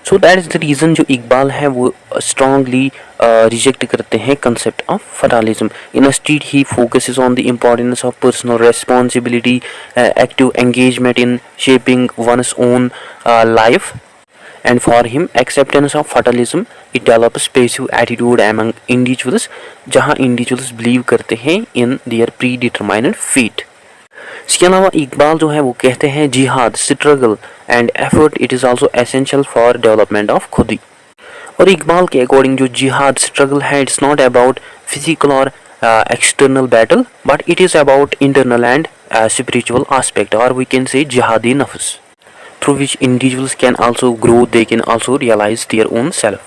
So that is the reason जो इकबाल है वो स्ट्रांगली रिजेक्ट करते हैं concept of fatalism. Instead he focuses on the importance of personal responsibility, active engagement in shaping one's own life, and for him acceptance of fatalism it develops passive attitude among individuals जहाँ individuals believe करते हैं in their predetermined fate। इसके अलावा इकबाल जो है वो कहते हैं जिहाद struggle and effort it is also essential for development of खुदी। और इकबाल के अकॉर्डिंग जो जिहाद स्ट्रगल है इट्स नॉट अबाउट फिजिकल और external battle but it is about internal and spiritual aspect और वी कैन से जिहादी नफ्स through which individuals can also grow, they can also realize their own self।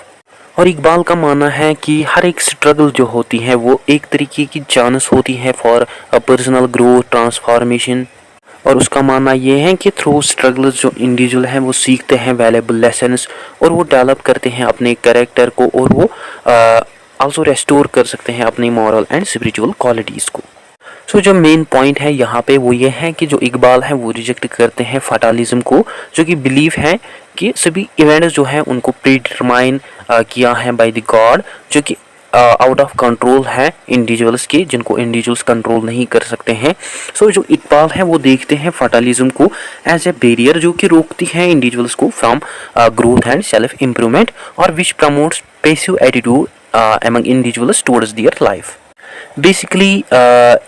और इकबाल का मानना है कि हर एक स्ट्रगल जो होती है वो एक तरीके की चांस होती है for a personal growth transformation. और उसका मानना ये है कि थ्रू स्ट्रगल्स जो इंडिविजुअल हैं वो सीखते हैं वैल्यूएबल लेसन्स और वो डेवलप करते हैं अपने कैरेक्टर को और वो आल्सो रेस्टोर कर सकते हैं अपनी मॉरल एंड स्पिरिचुअल क्वालिटीज़ को। सो जो मेन पॉइंट है यहाँ पे वो ये है कि जो इकबाल है वो रिजेक्ट करते हैं फटालिज्म को, जो कि बिलीव है कि सभी इवेंट्स जो हैं उनको प्रीडिटरमाइन किया है बाय द गॉड, जो कि आउट ऑफ कंट्रोल है इंडिविजुअल्स के, जिनको इंडिविजुअल्स कंट्रोल नहीं कर सकते हैं। सो जो इकबाल है वो देखते हैं फटालिज्म को एज ए बैरियर जो कि रोकती है इंडिविजुअल्स को from growth and self improvement और which promotes passive attitude among individuals towards their life। Basically,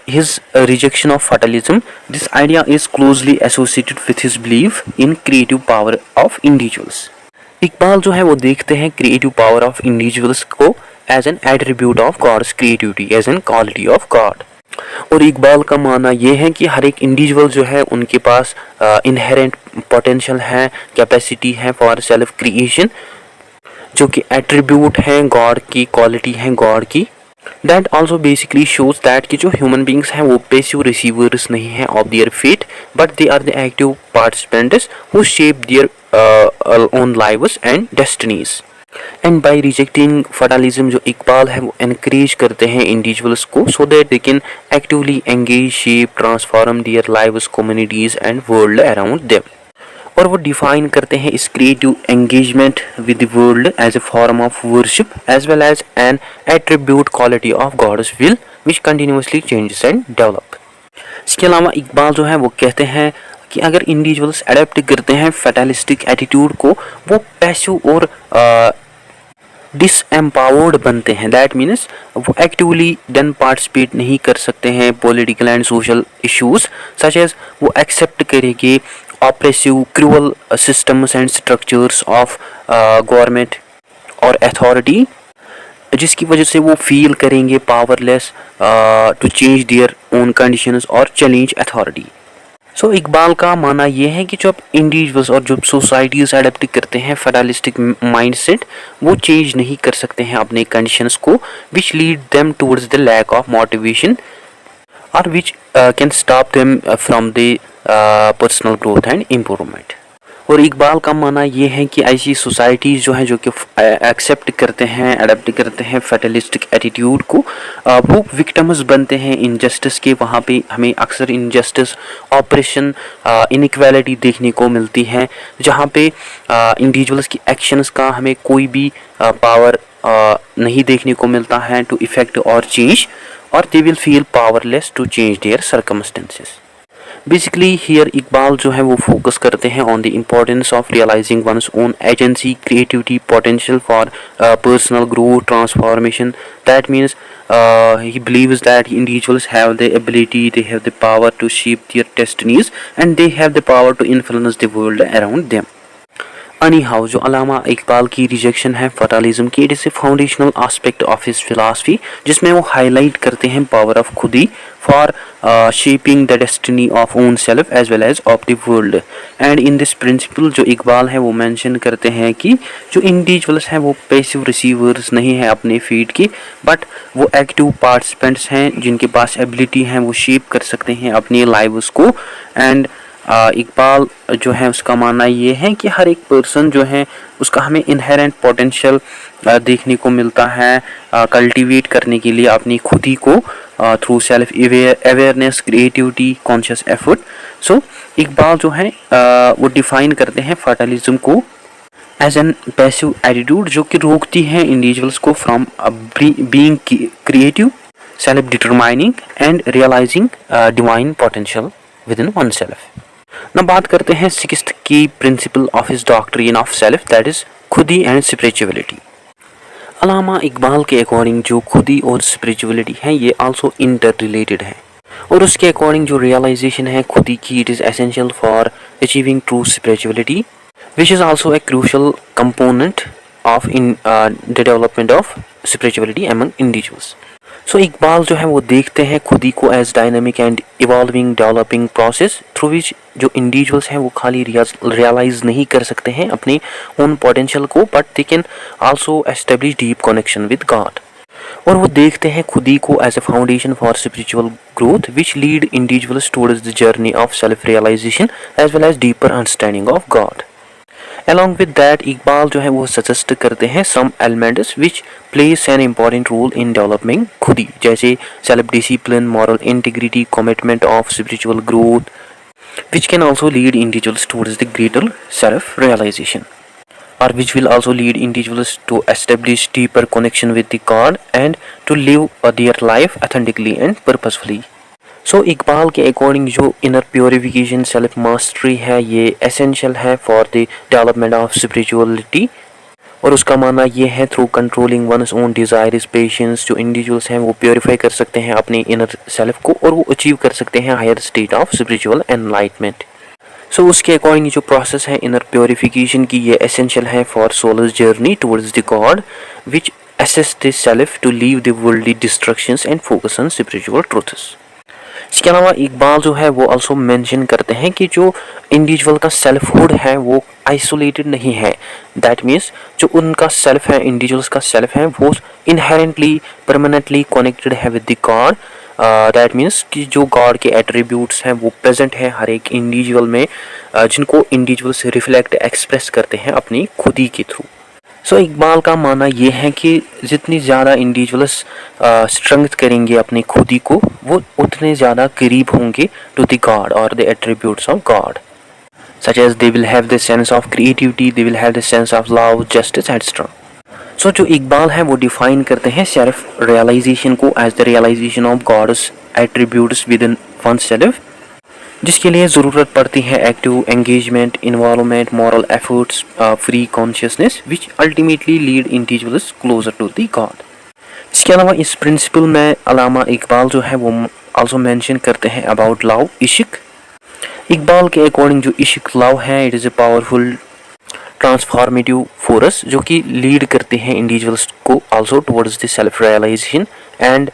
his rejection of fatalism, this idea is closely associated with his belief in creative power of individuals। Iqbal जो है वो देखते हैं creative power of individuals को as an attribute of God's creativity, as an quality of God। और इकबाल का मानना ये है कि हर एक इंडिविजुअल जो है उनके पास इनहेरेंट पोटेंशियल है, कैपेसिटी है फॉर सेल्फ क्रिएशन, जो कि एट्रीब्यूट है गॉड की, क्वालिटी है गॉड की। That also basically shows that कि जो ह्यूमन बींग्स हैं वो पैसिव रिसीवर्स नहीं हैं of their fate but they are the active participants who shape their own lives and destinies. And by rejecting fatalism जो इकबाल है वो एनकरेज करते हैं इंडिविजुअल्स को so that they can actively engage shape transform their lives communities and world around them. और वो डिफाइन करते हैं इस creative engagement with the world as a form of worship as well as an attribute quality of God's will which continuously changes and develop. इसके अलावा इकबाल जो है वो कहते हैं कि अगर इंडिविजुअल्स अडेप्ट करते हैं फैटलिस्टिक एटीट्यूड को, वो पैसिव और डिसएम्पावर्ड बनते हैं। दैट मीन्स वो एक्टिवली देन पार्टिसिपेट नहीं कर सकते हैं political and social issues such as वो एक्सेप्ट करेंगे oppressive cruel systems and structures of government और अथॉरिटी, जिसकी वजह से वो फील करेंगे powerless to change their own conditions और चैलेंज अथॉरिटी। सो इकबाल का मानना ये है कि जब इंडिविजुअल्स और जब सोसाइटीज अडेप्ट करते हैं फेडरलिस्टिक माइंडसेट, वो चेंज नहीं कर सकते हैं अपने कंडीशंस को, which lead them towards the lack of motivation और which can stop them from the personal growth and improvement. और इकबाल का मानना ये है कि ऐसी सोसाइटीज़ जो हैं जो कि एक्सेप्ट करते हैं अडेप्ट करते हैं फैटलिस्टिक एटीट्यूड को, वो विक्टिम्स बनते हैं इनजस्टिस के। वहाँ पे हमें अक्सर इनजस्टिस, ऑपरेशन, इनइक्वालिटी देखने को मिलती है, जहाँ पे इंडिविजुअल्स की एक्शंस का हमें कोई भी पावर नहीं देखने को मिलता है टू इफेक्ट और चेंज, और they will feel powerless to change their circumstances. Basically here Iqbal जो है वो फोकस करते हैं on the importance of realizing one's own agency, creativity, potential for personal growth, transformation. That means he believes that individuals have the ability, they have the power to shape their destinies, and they have the power to influence the world around them. Anyhow, जो अलामा इकबाल की रिजेक्शन है फैटलिज्म की, it is a foundational aspect of his philosophy, जिसमें वो हाईलाइट करते हैं पावर ऑफ खुदी for shaping the destiny of own self as well as of the world. And in this principle जो इकबाल है वो मेंशन करते हैं कि जो इंडिविजुअल्स हैं वो पैसिव रिसीवर्स नहीं है अपने फीड की, बट वो एक्टिव पार्टिसिपेंट्स हैं जिनके पास एबिलिटी है, वो शेप कर सकते हैं अपनी लाइव्स को। एंड इकबाल जो है उसका मानना ये है कि हर एक पर्सन जो है उसका हमें इनहेरेंट पोटेंशियल देखने को मिलता है कल्टीवेट करने के लिए अपनी खुदी को through self awareness, creativity, conscious effort. So Iqbal जो है वो डिफाइन करते हैं फैटलिज्म को एज एन पैसिव एटीट्यूड जो कि रोकती है इंडिविजुअल्स को from being creative, self determining and realizing divine potential within one self. ना बात करते हैं सिक्स्थ की principle of his doctrine of self, that is खुदी एंड स्पिरिचुअलिटी। अल्लामा इकबाल के अकॉर्डिंग जो खुदी और स्पिरिचुअलिटी है ये आल्सो इंटर रिलेटेड है, और उसके अकॉर्डिंग जो रियलाइजेशन है खुदी की, it is essential for achieving true spirituality which is also a crucial component of in the development of spirituality among individuals. So Iqbal जो है वो देखते हैं खुदी को as dynamic and evolving developing process through which जो इंडिविजुअल्स हैं वो खाली रियलाइज नहीं कर सकते हैं अपने ओन पोटेंशियल को, but they can also establish deep connection with God. और वो देखते हैं खुदी को as a foundation for spiritual growth which lead individuals towards the journey of self realization as well as deeper understanding of God. Along with that, Iqbal जो है वो सजेस्ट करते हैं some elements which plays an important role in developing खुदी, जैसे self discipline, moral integrity, commitment of spiritual growth, which can also lead individuals towards the greater self realization, or which will also lead individuals to establish deeper connection with the God and to live their life authentically and purposefully. सो इकबाल के अकॉर्डिंग जो इनर प्योरिफिकेशन, सेल्फ मास्टरी है, ये एसेंशियल है for the development of spirituality. और उसका मानना ये है through controlling one's own desires, patience, जो इंडिविजुअल्स हैं वो प्योरीफाई कर सकते हैं अपने इनर सेल्फ को और वो अचीव कर सकते हैं higher state of spiritual enlightenment. So उसके अकॉर्डिंग जो प्रोसेस है इनर प्योरिफिकेशन की, ये एसेंशियल है for soul's journey towards the God which assess the self to leave the worldly distractions and focus on spiritual truths. इसके अलावा इकबाल जो है वो ऑल्सो मेंशन करते हैं कि जो इंडिविजुअल का सेल्फहुड है वो आइसोलेटेड नहीं है। दैट मीन्स जो उनका सेल्फ है, इंडिविजुअल्स का सेल्फ है, वो इनहेरेंटली परमानेंटली कनेक्टेड है with the God. That means कि जो गॉड के एट्रीब्यूट्स हैं वो प्रेजेंट है हर एक इंडिविजुअल में, जिनको इंडिविजुअल्स रिफ्लेक्ट एक्सप्रेस करते हैं अपनी खुदी के थ्रू। सो इकबाल का मानना ये है कि जितनी ज़्यादा इंडिविजुअल्स स्ट्रेंथ करेंगे अपनी खुदी को, वो उतने ज़्यादा करीब होंगे टू द गॉड और the attributes of God. such as they will have the sense of creativity, they will have the sense of love, justice, etc. So जो इकबाल है वो डिफाइन करते हैं सेल्फ रियलाइजेशन को as the realisation of God's attributes within one self, जिसके लिए ज़रूरत पड़ती है active engagement, involvement, moral efforts, free consciousness which ultimately lead individuals closer to the God. इसके अलावा इस प्रिंसिपल में अल्लामा इकबाल जो है वो आल्सो मेंशन करते हैं अबाउट लव, इश्क। इकबाल के अकॉर्डिंग जो इश्क लव है, it is a powerful transformative force जो कि लीड करते हैं इंडिविजुअल्स को also towards the self realization and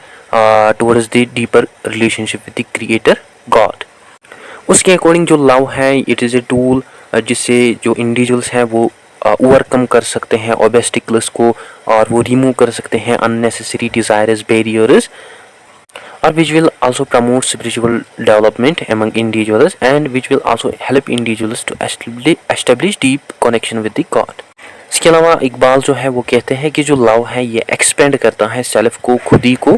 towards the deeper relationship with the creator God. उसके अकॉर्डिंग जो लव है, इट इज़ ए टूल जिससे जो इंडिविजुअल्स हैं वो ओवरकम कर सकते हैं ऑब्स्टिकल्स को, और वो रिमूव कर सकते हैं unnecessary desires, barriers, or which will also promote spiritual development among individuals and which will also help individuals to establish deep connection with the God। इसके अलावा इकबाल जो है वो कहते हैं कि जो लव है ये एक्सपेंड करता है सेल्फ को, खुदी को।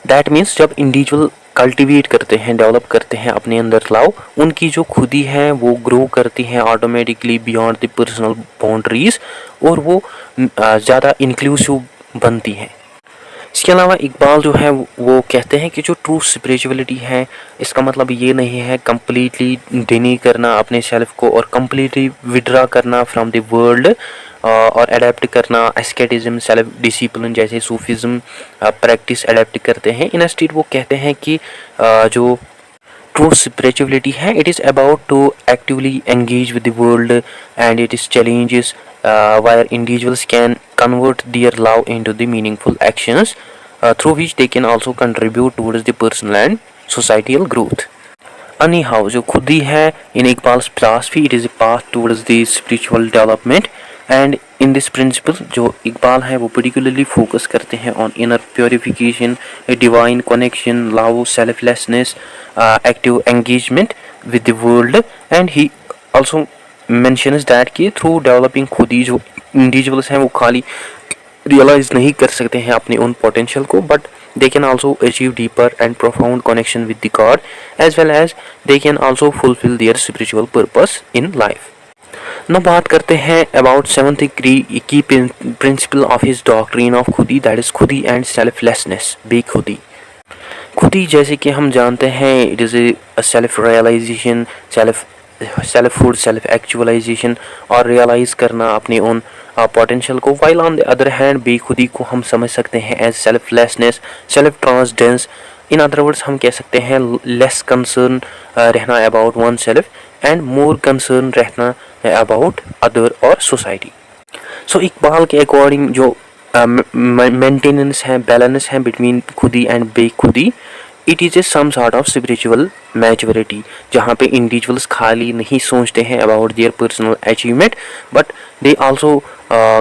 दैट मीन्स जब इंडिविजुअल कल्टिवेट करते हैं, डेवलप करते हैं अपने अंदर लव, उनकी जो खुदी है वो ग्रो करती है automatically beyond the personal boundaries, और वो ज़्यादा इंक्लूसिव बनती है। इसके अलावा इकबाल जो है वो कहते हैं कि जो ट्रू स्पिरिचुअलिटी है, इसका मतलब ये नहीं है कम्प्लीटली डिनी करना अपने सेल्फ को और कम्प्लीटली विड्रा करना फ्रॉम द वर्ल्ड और अडेप्ट करना एस्केटिज्म, सेल्फ डिसिप्लिन जैसे सूफिज्म प्रैक्टिस अडेप्ट करते हैं। इंस्टेड वो कहते हैं कि जो ट्रू स्पिरिचुअलिटी है, it is about to actively engage with the world and it is challenges where individuals can convert their love into the meaningful actions through which they can also contribute towards the personal and societal growth। Anyhow, जो खुदी है in Iqbal's philosophy, it is a path towards the spiritual development, and in this principle जो इकबाल है वो particularly focus करते हैं on inner purification, a divine connection, love, selflessness, active engagement with the world, and he also mentions that कि थ्रू डेवलपिंग खुदी जो इंडिविजुअल्स हैं वो खाली रियलाइज नहीं कर सकते हैं अपने उन पोटेंशियल को, but they can also achieve deeper and profound connection with the God as well as they can also fulfil their spiritual purpose in life. now बात करते हैं अबाउट सेवंथ की principle of his doctrine of खुदी, दैट इज खुदी एंड सेल्फलेसनेस, बेखुदी। खुदी जैसे कि हम जानते हैं it is a self realization, selfhood, self actualisation और रियलाइज़ करना अपने उन पोटेंशियल को। While on the other hand बेखुदी को हम समझ सकते हैं as selflessness, self transcendence. In other words हम कह सकते हैं लेस कंसर्न रहना about one self and more concern रहना अबाउट अदर और सोसाइटी। सो इकबाल के अकॉर्डिंग जो मेंटेनेंस है, बैलेंस है बिटवीन खुदी एंड बेखुदी, it is a some sort of spiritual maturity, जहाँ पे इंडिविजुअल्स खाली नहीं सोचते हैं about their personal achievement, but they also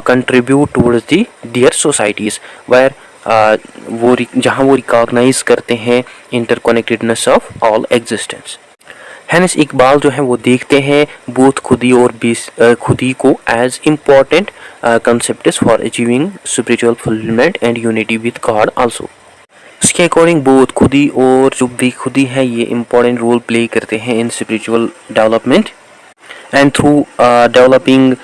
contribute towards their societies where जहाँ वो रिकॉग्नाइज करते हैं interconnectedness of all existence. Hence Iqbal जो है वो देखते हैं बोथ खुदी और खुदी को as important concepts for achieving spiritual fulfilment and unity with God also. उसके अकॉर्डिंग बोथ खुदी और जो बेखुदी है ये इम्पॉर्टेंट रोल प्ले करते हैं in spiritual development and through developing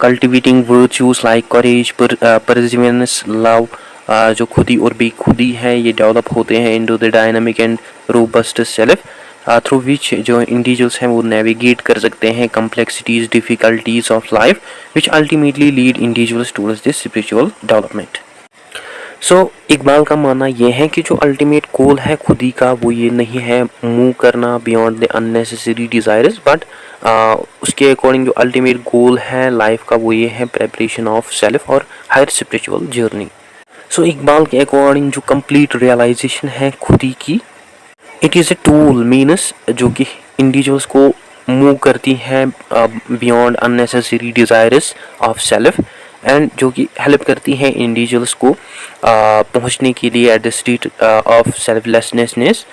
cultivating virtues like courage, perseverance, love. जो खुदी और बेखुदी है ये डेवलप होते हैं into the dynamic and robust self through which जो इंडिविजुअल्स हैं वो नेविगेट कर सकते हैं complexities, difficulties of life which ultimately lead individuals towards this spiritual development. So Iqbal का मानना यह है कि जो अल्टीमेट गोल है खुदी का वो ये नहीं है मूव करना beyond the unnecessary desires, but उसके अकॉर्डिंग जो अल्टीमेट गोल है लाइफ का वो ये है प्रेपरेशन ऑफ सेल्फ और हायर स्पिरिचुअल जर्नी। सो इकबाल के अकॉर्डिंग जो कंप्लीट रियलाइजेशन है खुदी की, it is a tool means जो कि इंडिविजुअल्स को मूव करती है beyond unnecessary desires of self and जो कि हेल्प करती है इंडिविजुअल्स को पहुंचने के लिए at the state of selflessness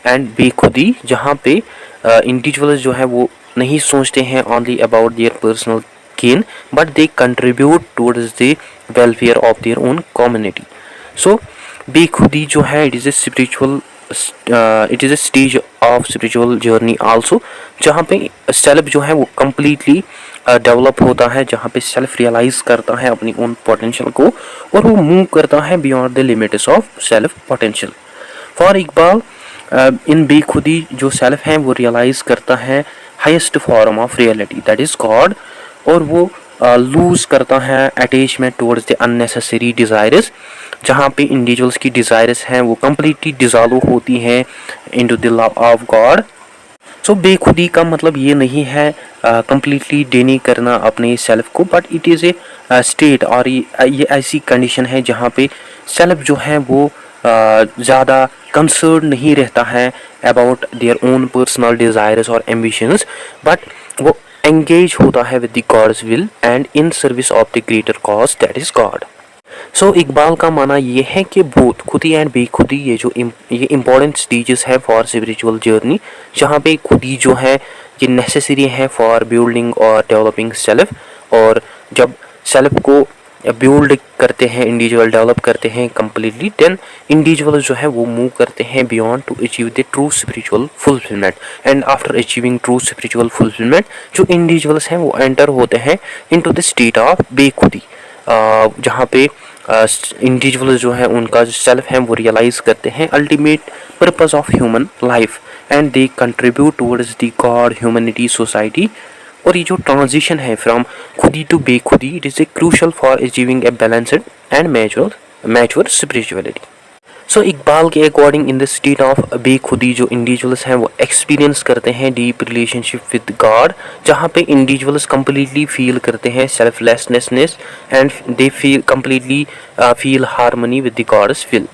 and बेखुदी, जहाँ पे इंडिविजुअल्स जो है वो नहीं सोचते हैं only about their personal gain but they contribute towards the welfare of their own community. So बेखुदी जो है it is a spiritual, it is a stage of spiritual journey also, जहाँ पे सेल्फ जो है वो कम्प्लीटली डेवलप होता है, जहाँ पे सेल्फ रियलाइज करता है अपनी ओन पोटेंशियल को और वो मूव करता है beyond the limits of self potential. For Iqbal, in बेखुदी जो सेल्फ है वो रियलाइज करता है highest form of reality that is God, और वो लूज करता है attachment towards the unnecessary desires, जहाँ पे इंडिविजुअल्स की डिज़ायर्स हैं वो कम्प्लीटली डिज़ॉल्व होती हैं into the love of God. So बेखुदी का मतलब ये नहीं है कम्प्लीटली डिनी करना अपने सेल्फ को, but it is A state, और ये ऐसी कंडीशन है जहाँ पे सेल्फ जो है वो ज़्यादा कंसर्न नहीं रहता है about their own personal desires और एम्बिशंस, बट वो एंगेज होता है with the God's will and in service of the greater cause that is God. So Iqbal का मानना ये है कि बोथ खुदी एंड बेखुदी ये इम्पॉर्टेंट स्टेजेस है फॉर स्पिरिचुअल जर्नी, जहाँ पे खुदी जो है ये नेसेसरी है फॉर बिल्डिंग और डेवलपिंग सेल्फ, और जब सेल्फ को बिल्ड करते हैं, इंडिविजुअल डेवलप करते हैं कम्प्लीटली, देन इंडिविजुअल जो है वो मूव करते हैं beyond to achieve the true spiritual fulfilment. And after achieving true spiritual fulfilment जो इंडिविजुअल्स हैं वो एंटर होते हैं इनटू द स्टेट ऑफ बेखुदी, जहाँ पे इंडिविजुअल जो है उनका जो सेल्फ है वो रियलाइज़ करते हैं ultimate purpose of human life, and they contribute towards the God, humanity, society. और ये जो ट्रांजिशन है फ्रॉम खुदी टू बेखुदी, it is a crucial for achieving a balanced and mature spirituality. So Iqbal के according in the state of बेखुदी जो इंडिविजुअल्स हैं वो एक्सपीरियंस करते हैं डीप रिलेशनशिप विद गॉड, जहाँ पे इंडिविजुअल्स कम्प्लीटली फील करते हैं selflessness and they feel completely feel harmony with the God's will.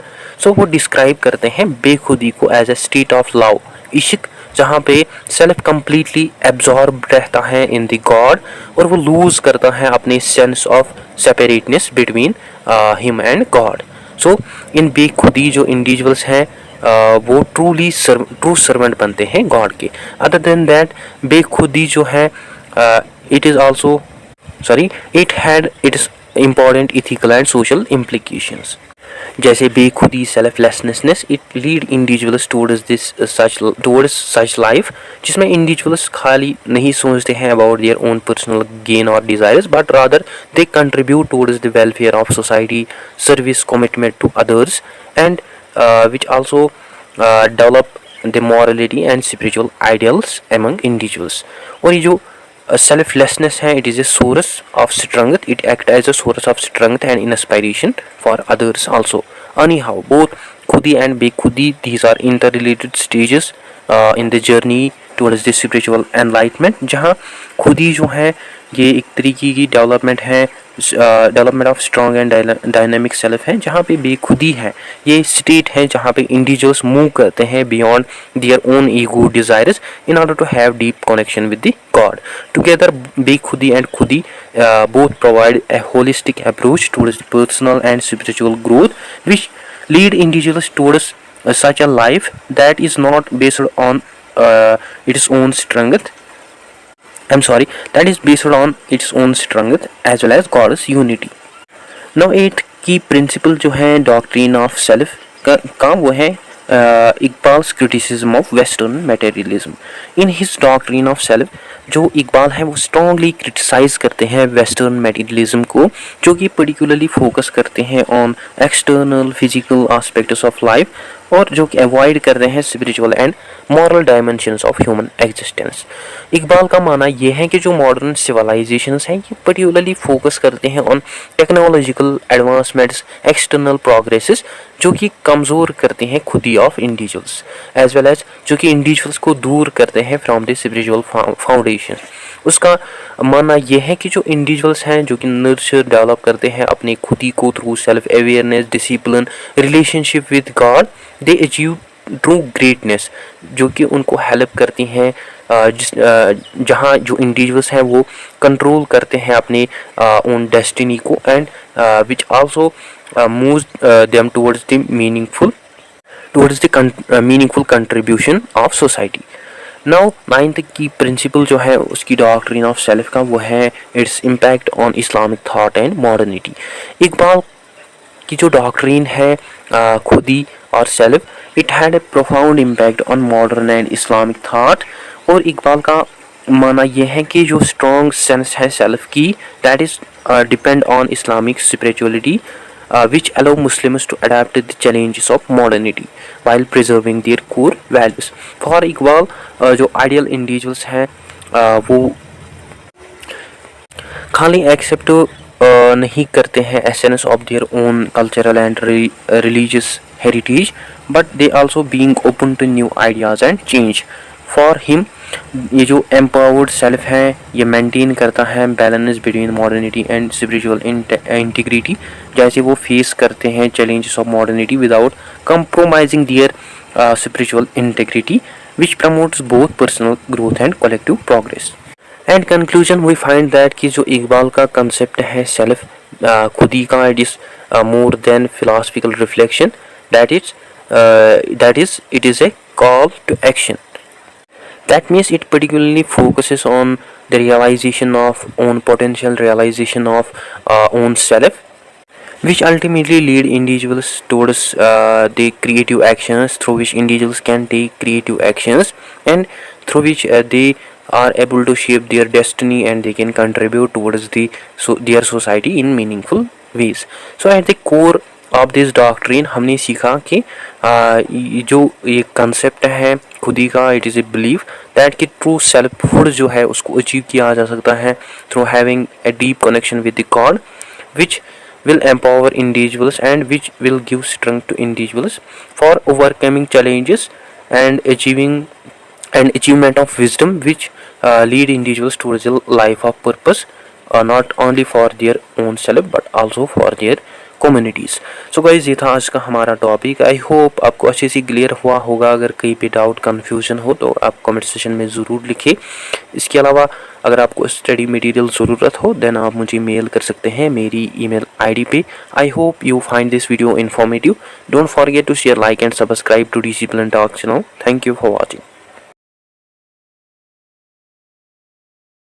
So वो डिस्क्राइब करते हैं बेखुदी को as a state of love, इश्क, जहाँ पे सेल्फ कम्प्लीटली एब्जॉर्ब रहता है इन द गॉड और वो लूज करता है अपने sense of separateness between him and God. So in बेखुदी जो इंडिविजुअल्स हैं वो ट्रू सर्वेंट बनते हैं गॉड के। अदर देन दैट बेखुदी जो है it had its important ethical and social implications. जैसे बेखुदी selflessness it lead individuals towards such life, जिसमें इंडिविजुअल्स खाली नहीं सोचते हैं about their own personal gain और desires, but rather they contribute towards the welfare of society, service, commitment to others, and which also develop the morality and spiritual ideals among individuals. और ये जो selflessness है, it is a source of strength, it acts as a source of strength and inspiration for others also. Anyhow, both khudi and bekhudi, these are interrelated stages in the journey towards the spiritual enlightenment, जहाँ खुदी जो है ये एक तरीके की डेवलपमेंट है, development of strong and dynamic self है, जहाँ पे बेखुदी है ये स्टेट है जहाँ पे इंडिविजुअल्स मूव करते हैं beyond their own ego desires in order to have deep connection with the God. Together बेखुदी एंड खुदी both provide a holistic approach towards personal and spiritual growth, which lead individuals towards such a life that is not based on its own strength. That is based on its own strength as well as God's unity. Now, eighth key principle जो है doctrine of self का वो है Iqbal's criticism of western materialism. In his doctrine of self जो इकबाल है वो स्ट्रॉन्गली क्रिटिसाइज करते हैं वेस्टर्न मटेरियलिज्म को, जो कि पर्टिकुलरली फोकस करते हैं on external physical aspects of life और जो कि अवॉइड कर रहे हैं spiritual and moral dimensions of human existence. Iqbal का मानना यह है कि जो मॉडर्न सिविलाइजेशंस हैं ये पर्टिकुलरली फोकस करते हैं on technological advancements, external progresses, जो कि कमज़ोर करते हैं खुदी of individuals as well as जो कि इंडिविजुअल्स को दूर करते हैं फ्रॉम द स्पिरिचुअल फाउंडेशन। उसका मानना यह है कि जो इंडिविजुअल्स हैं जो कि नर्चर डेवलप करते हैं अपने खुदी को through self awareness, discipline, relationship with God, they achieve true greatness, जो कि उनको हेल्प करती हैं जहाँ जो इंडिविजुअल्स हैं वो कंट्रोल करते हैं अपने ओन डेस्टिनी को, and which also moves them towards the meaningful contribution of society. Now ninth की प्रिंसिपल जो है उसकी डॉक्ट्रिन ऑफ सेल्फ का वो है it's impact on Islamic thought and modernity. Iqbal की जो डॉक्ट्रिन है खुदी और self, it had a profound impact on modern and Islamic thought. और इकबाल का माना यह है कि जो स्ट्रॉन्ग सेंस है सेल्फ की, that is depend on Islamic spirituality which allow Muslims to adapt the challenges of modernity while preserving their core values। For Iqbal जो आइडियल इंडिविजुअल्स हैं वो खाली एक्सेप्ट नहीं करते हैं essence of their own cultural and religious heritage, but they also being open to new ideas and change. For him ये जो एम्पावर्ड सेल्फ है ये मेंटेन करता है balance between modernity and spiritual integrity, जैसे वो फेस करते हैं challenges of modernity without compromising their spiritual integrity, which promotes both personal growth and collective progress. And conclusion we find that कि जो इकबाल का कंसेप्ट है सेल्फ खुदी का, it is more than philosophical reflection, that is it is a call to action. That means it particularly focuses on the realization of own potential, realization of own self, which ultimately lead individuals towards the creative actions through which individuals can take creative actions, and through which they are able to shape their destiny and they can contribute towards their society in meaningful ways। So at the core of this doctrine हमने सीखा कि जो ये कंसेप्ट है खुदी का, it is A believe that कि ट्रू सेल्फहुड जो है उसको अचीव किया जा सकता है through having a deep connection with the God, which will empower individuals and which will give strength to individuals for overcoming challenges and achievement of wisdom, which lead individuals towards a life of purpose, not only for their own self but also for their communities. So guys ये था आज का हमारा टॉपिक। आई होप आपको अच्छे से क्लियर हुआ होगा। अगर कहीं पे डाउट कन्फ्यूजन हो तो आप कमेंट सेक्शन में ज़रूर लिखें। इसके अलावा अगर आपको स्टडी मटेरियल ज़रूरत हो देन आप मुझे मेल कर सकते हैं मेरी ईमेल आईडी पे। I hope you find this video informative. Don't forget to share, like and subscribe to Discipline Talk channel. Thank you for watching.